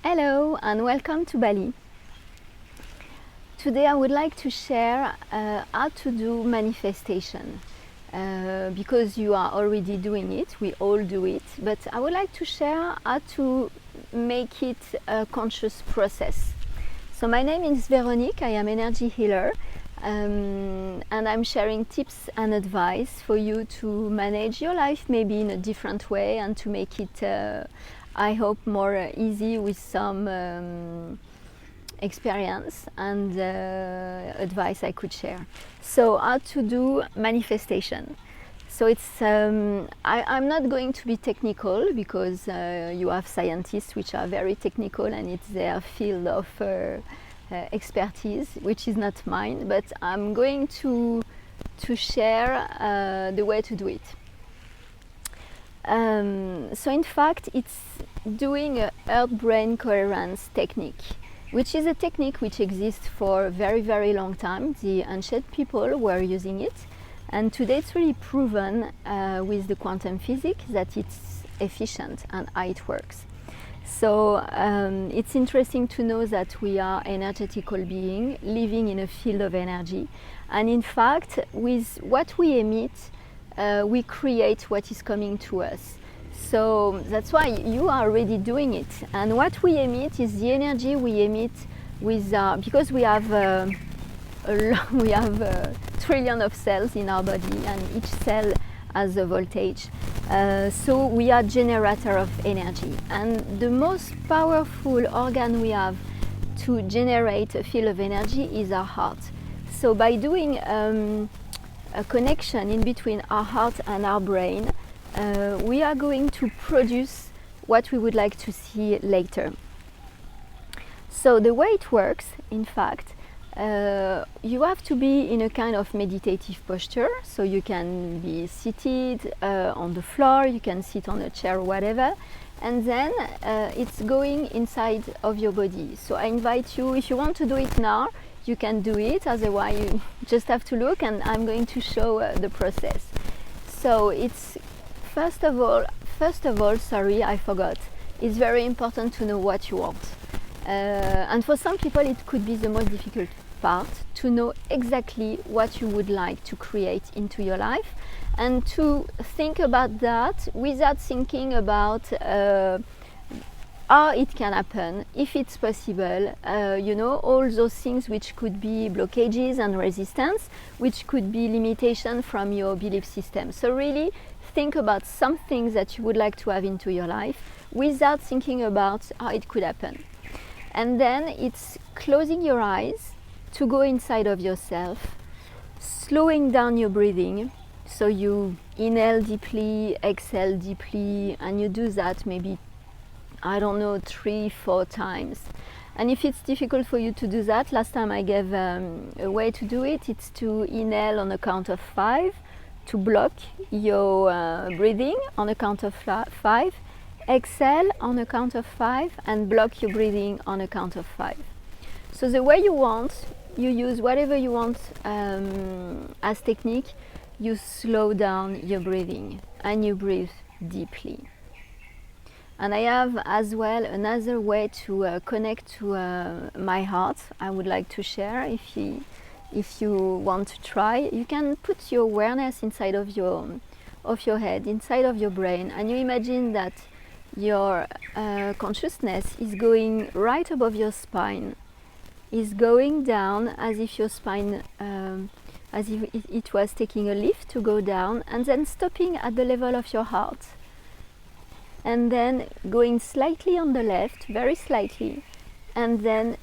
Hello and welcome to Bali. Today I would like to share how to do manifestation because you are already doing it, we all do it, but I would like to share how to make it a conscious process. So my name is Veronique, I am energy healer and I'm sharing tips and advice for you to manage your life maybe in a different way and to make it I hope more easy with some experience and advice I could share. So how to do manifestation. So it's I'm not going to be technical because you have scientists which are very technical and it's their field of expertise, which is not mine, but I'm going to share the way to do it. So in fact it's doing a heart-brain coherence technique, which is a technique which exists for a very long time. The ancient people were using it, and today it's really proven with the quantum physics that it's efficient and how it works. So it's interesting to know that we are energetical beings living in a field of energy, and in fact with what we emit we create what is coming to us. So that's why you are already doing it, and what we emit is the energy we emit with because we have we have a trillion of cells in our body, and each cell has a voltage. So we are generator of energy, and the most powerful organ we have to generate a field of energy is our heart. So by doing a connection in between our heart and our brain, we are going to produce what we would like to see later. So the way it works, in fact, you have to be in a kind of meditative posture. So you can be seated on the floor, you can sit on a chair or whatever, and then it's going inside of your body. So I invite you, if you want to do it now, you can do it, otherwise you just have to look, and I'm going to show the process. So it's first of all, sorry, I forgot, it's very important to know what you want. And for some people it could be the most difficult part, to know exactly what you would like to create into your life, and to think about that without thinking about how it can happen, if it's possible, you know, all those things which could be blockages and resistance, which could be limitation from your belief system. So really think about some things that you would like to have into your life without thinking about how it could happen. And then it's closing your eyes to go inside of yourself, slowing down your breathing. So you inhale deeply, exhale deeply, and you do that maybe, I don't know, 3-4 times. And if it's difficult for you to do that, last time I gave a way to do it, it's to inhale on a count of 5, to block your breathing on a count of 5, exhale on a count of 5, and block your breathing on a count of 5. So the way you want, you use whatever you want as technique, you slow down your breathing and you breathe deeply. And I have as well another way to connect to my heart I would like to share. If you want to try, you can put your awareness inside of your head, inside of your brain, and you imagine that your consciousness is going right above your spine, is going down as if your spine, as if it was taking a lift to go down, and then stopping at the level of your heart. And then going slightly on the left, very slightly, and then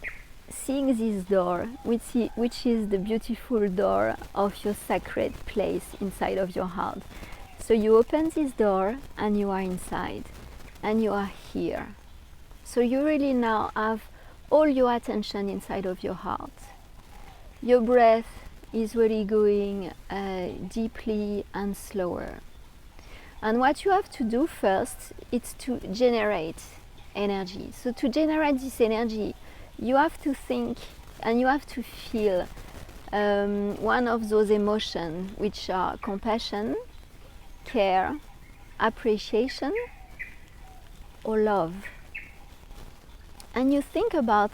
seeing this door, which is the beautiful door of your sacred place inside of your heart. So you open this door and you are inside, and you are here. So you really now have all your attention inside of your heart. Your breath is really going deeply and slower. And what you have to do first is to generate energy. So to generate this energy, you have to think and you have to feel one of those emotions, which are compassion, care, appreciation, or love. and you think about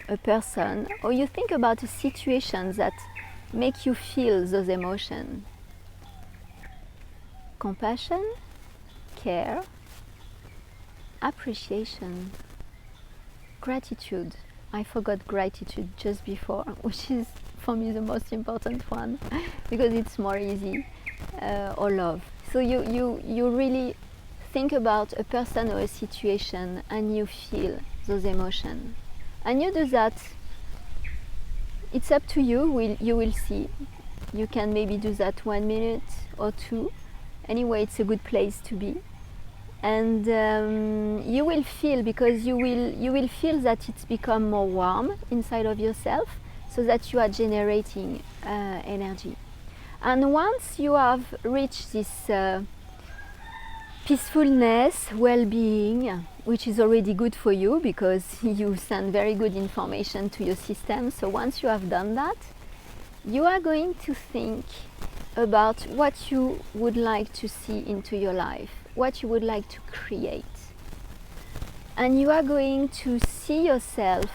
a person, or you think about a situation that make you feel those emotions. Compassion, care, appreciation, gratitude. I forgot gratitude just before, which is for me the most important one because it's more easy, or love. So you really think about a person or a situation and you feel those emotions. And you do that. It's up to you, you will see. You can maybe do that 1 minute or 2. Anyway, it's a good place to be. And you will feel, because you will feel that it's become more warm inside of yourself, so that you are generating energy. And once you have reached this peacefulness, well-being, which is already good for you because you send very good information to your system, so once you have done that, you are going to think about what you would like to see into your life, what you would like to create. And you are going to see yourself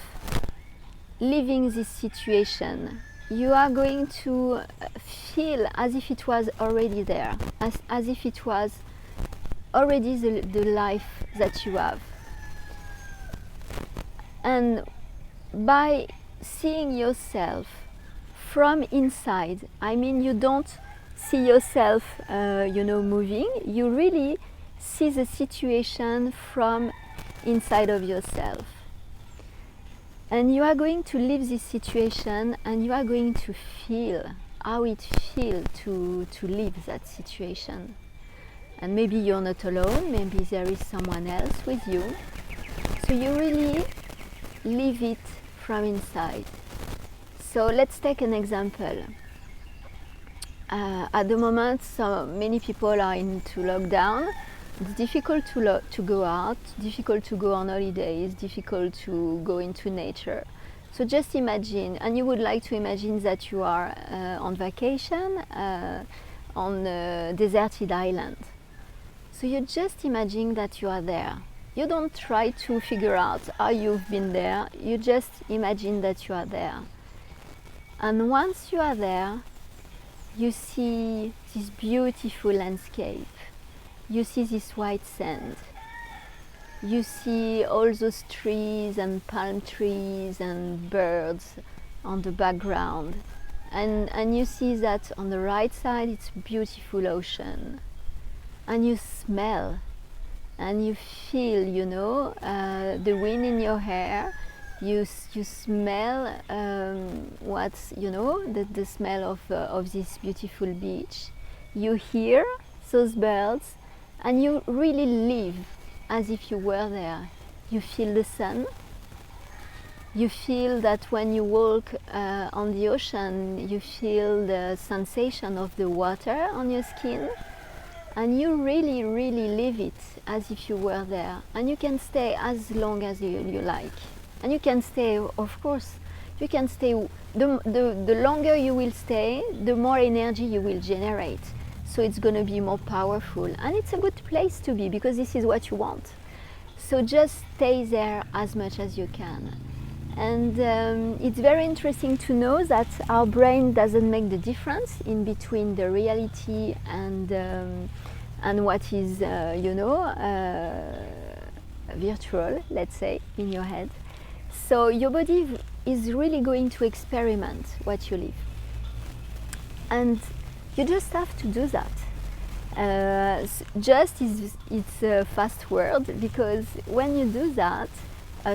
living this situation. You are going to feel as if it was already there, as if it was already the life that you have. And by seeing yourself from inside, I mean, you don't see yourself moving, you really see the situation from inside of yourself. And you are going to live this situation, and you are going to feel how it feels to live that situation. And maybe you're not alone, maybe there is someone else with you. So you really live it from inside. So let's take an example. At the moment, so many people are into lockdown. It's difficult to go out, difficult to go on holidays, difficult to go into nature. So just imagine, and you would like to imagine that you are on vacation on a deserted island. So you just imagine that you are there. You don't try to figure out how you've been there, you just imagine that you are there. And once you are there, you see this beautiful landscape. You see this white sand. You see all those trees and palm trees and birds on the background. And you see that on the right side it's beautiful ocean. And you smell and you feel, the wind in your hair. You smell what's, the smell of this beautiful beach. You hear those birds, and you really live as if you were there. You feel the sun. You feel that when you walk on the ocean, you feel the sensation of the water on your skin. And you really, really live it as if you were there. And you can stay as long as you like. And you can stay, of course, you can stay, the longer you will stay, the more energy you will generate. So it's going to be more powerful. And it's a good place to be, because this is what you want. So just stay there as much as you can. And it's very interesting to know that our brain doesn't make the difference in between the reality and what is, virtual, let's say, in your head. So your body is really going to experiment what you live. And you just have to do that. It's a fast word, because when you do that,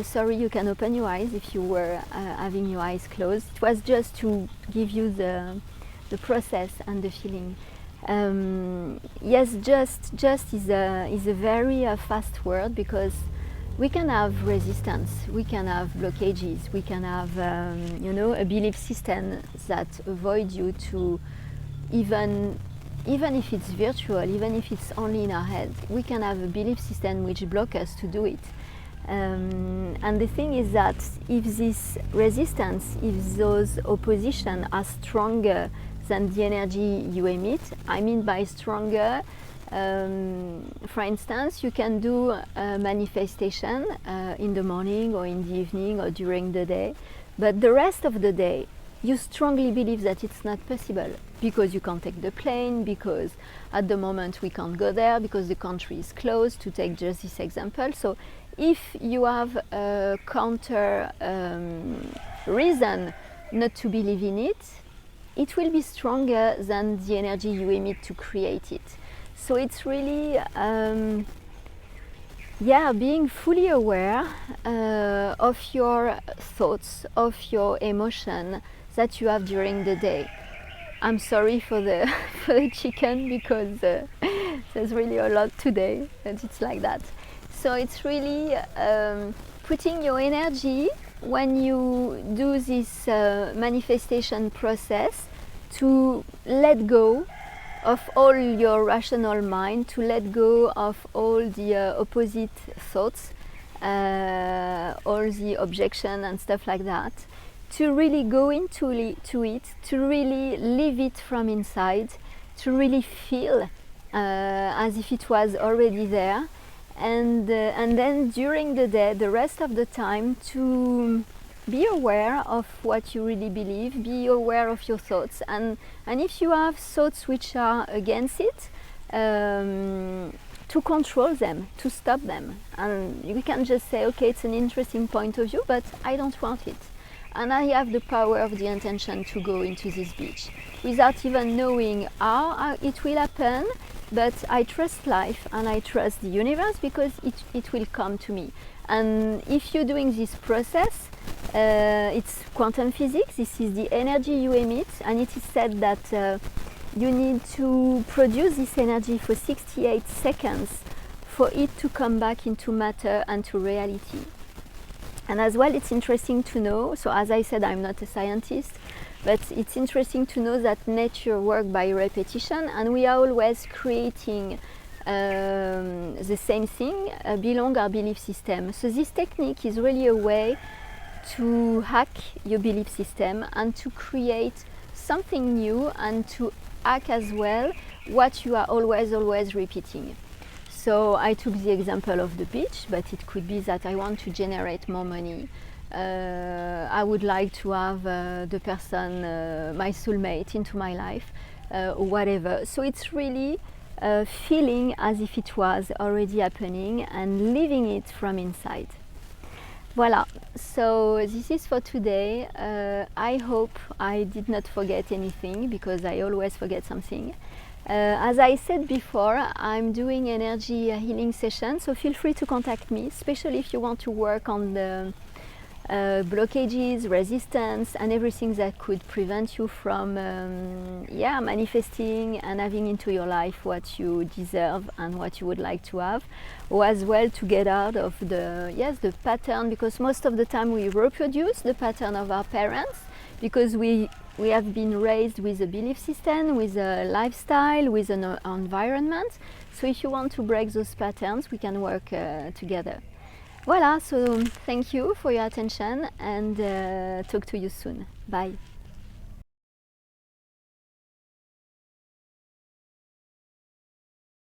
sorry, you can open your eyes if you were having your eyes closed. It was just to give you the process and the feeling. Yes, just is a very fast word, because we can have resistance, we can have blockages, we can have a belief system that avoid you to, even if it's virtual, even if it's only in our head, we can have a belief system which block us to do it. And the thing is that if this resistance, if those opposition are stronger than the energy you emit, I mean by stronger, For instance, you can do a manifestation in the morning or in the evening or during the day, but the rest of the day you strongly believe that it's not possible because you can't take the plane, because at the moment we can't go there, because the country is closed, to take just this example. So if you have a counter reason not to believe in it, it will be stronger than the energy you emit to create it. So it's really being fully aware of your thoughts, of your emotion that you have during the day. I'm sorry for the for the chicken, because there's really a lot today and it's like that. So it's really putting your energy when you do this manifestation process to let go of all your rational mind, to let go of all the opposite thoughts, all the objection and stuff like that, to really go into it, to really live it from inside, to really feel as if it was already there, and then during the day, the rest of the time, to be aware of what you really believe, be aware of your thoughts, and if you have thoughts which are against it, to control them, to stop them. And you can just say, okay, it's an interesting point of view, but I don't want it. And I have the power of the intention to go into this beach without even knowing how it will happen, but I trust life and I trust the universe, because it will come to me. And if you're doing this process, it's quantum physics, this is the energy you emit, and it is said that you need to produce this energy for 68 seconds for it to come back into matter and to reality. And as well, it's interesting to know, so as I said, I'm not a scientist, but it's interesting to know that nature works by repetition, and we are always creating the same thing belong our belief system. So this technique is really a way to hack your belief system and to create something new, and to hack as well what you are always repeating. So I took the example of the beach, but it could be that I want to generate more money. I would like to have the person, my soulmate, into my life, or whatever. So it's really feeling as if it was already happening and living it from inside. Voila, so this is for today. I hope I did not forget anything, because I always forget something. As I said before, I'm doing energy healing sessions, so feel free to contact me, especially if you want to work on the blockages, resistance, and everything that could prevent you from manifesting and having into your life what you deserve and what you would like to have, or as well to get out of the pattern, because most of the time we reproduce the pattern of our parents, because we have been raised with a belief system, with a lifestyle, with an environment. So if you want to break those patterns, we can work together. Voila, so thank you for your attention, and talk to you soon. Bye.